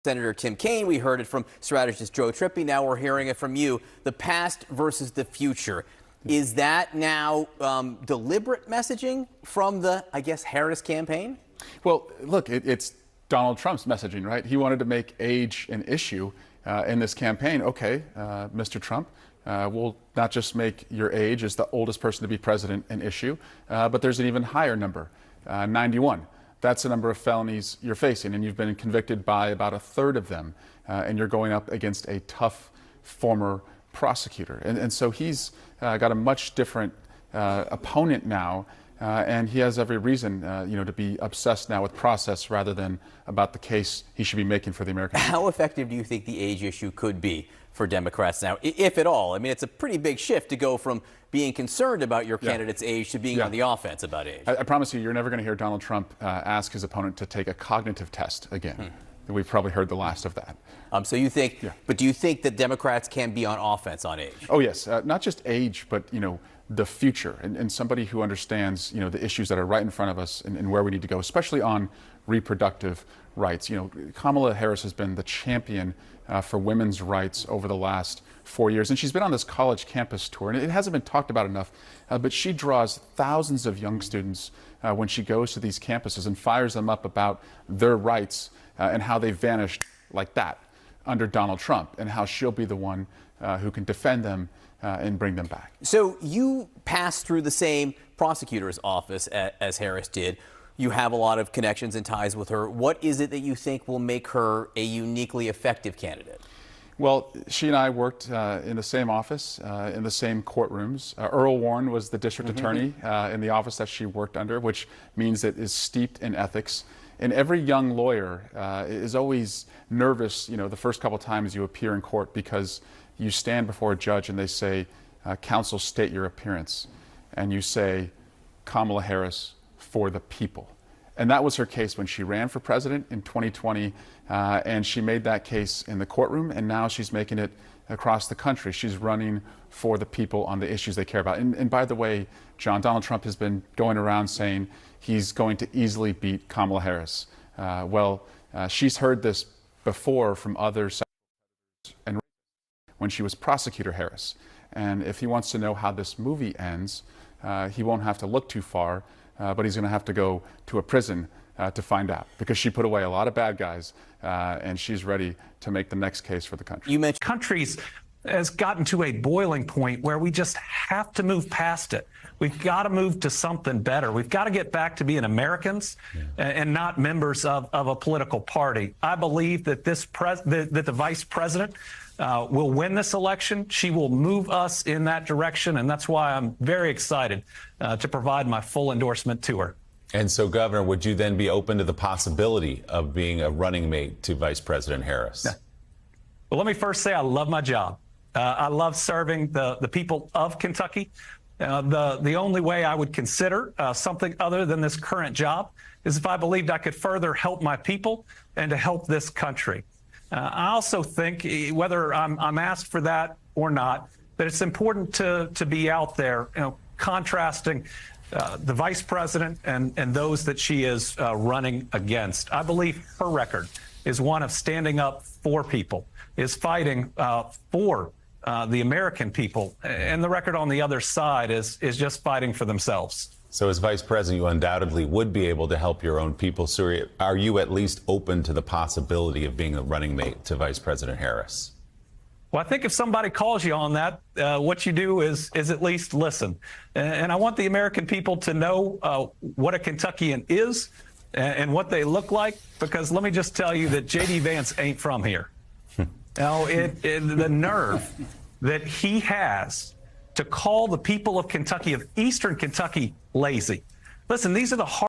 Senator Tim Kaine. We heard it from strategist Joe Trippi. Now we're hearing it from you. The past versus the future. Is that now deliberate messaging from the, I guess, Harris campaign? Well, look, it's Donald Trump's messaging, right? He wanted to make age an issue in this campaign. Okay, Mr. Trump, we'll not just make your age as the oldest person to be president an issue, but there's an even higher number, 91. That's the number of felonies you're facing, and you've been convicted by about a third of them, and you're going up against a tough former prosecutor. And so he's got a much different opponent now, and he has every reason to be obsessed now with process rather than about the case he should be making for the American people. How effective do you think the age issue could be for Democrats now, if at all? I mean, it's a pretty big shift to go from being concerned about your candidate's age to being on the offense about age. I promise you're never going to hear Donald Trump ask his opponent to take a cognitive test again. We've probably heard the last of that. So you think, but do you think that Democrats can be on offense on age? Oh, yes. Not just age, but, the future and somebody who understands, the issues that are right in front of us and where we need to go, especially on reproductive rights. Kamala Harris has been the champion for women's rights over the last 4 years, and she's been on this college campus tour, and it hasn't been talked about enough, but she draws thousands of young students when she goes to these campuses and fires them up about their rights and how they vanished like that under Donald Trump, and how she'll be the one who can defend them and bring them back. So you passed through the same prosecutor's office as Harris did. You have a lot of connections and ties with her. What is it that you think will make her a uniquely effective candidate? Well, she and I worked in the same office, in the same courtrooms. Earl Warren was the district attorney in the office that she worked under, which means it is steeped in ethics. And every young lawyer is always nervous, the first couple times you appear in court, because you stand before a judge and they say, counsel, state your appearance. And you say, Kamala Harris, for the people. And that was her case when she ran for president in 2020, and she made that case in the courtroom, and now she's making it across the country. She's running for the people on the issues they care about. And by the way, John, Donald Trump has been going around saying he's going to easily beat Kamala Harris. She's heard this before from other senators and when she was prosecutor Harris. And if he wants to know how this movie ends, he won't have to look too far, but he's going to have to go to a prison to find out, because she put away a lot of bad guys, and she's ready to make the next case for the country. You mentioned countries has gotten to a boiling point where we just have to move past it. We've got to move to something better. We've got to get back to being Americans and not members of a political party. I believe that that the vice president will win this election. She will move us in that direction, and that's why I'm very excited to provide my full endorsement to her. And so, Governor, would you then be open to the possibility of being a running mate to Vice President Harris? Well, let me first say I love my job. I love serving the people of Kentucky. The only way I would consider something other than this current job is if I believed I could further help my people and to help this country. I also think, whether I'm asked for that or not, that it's important to be out there, contrasting the vice president and those that she is running against. I believe her record is one of standing up for people, is fighting for the American people, and the record on the other side is just fighting for themselves. So as vice president, you undoubtedly would be able to help your own people. So are you at least open to the possibility of being a running mate to Vice President Harris? Well, I think if somebody calls you on that, what you do is at least listen. And I want the American people to know what a Kentuckian is and what they look like, because let me just tell you that J.D. Vance ain't from here. The nerve that he has to call the people of Kentucky, of Eastern Kentucky, lazy. Listen, these are the hard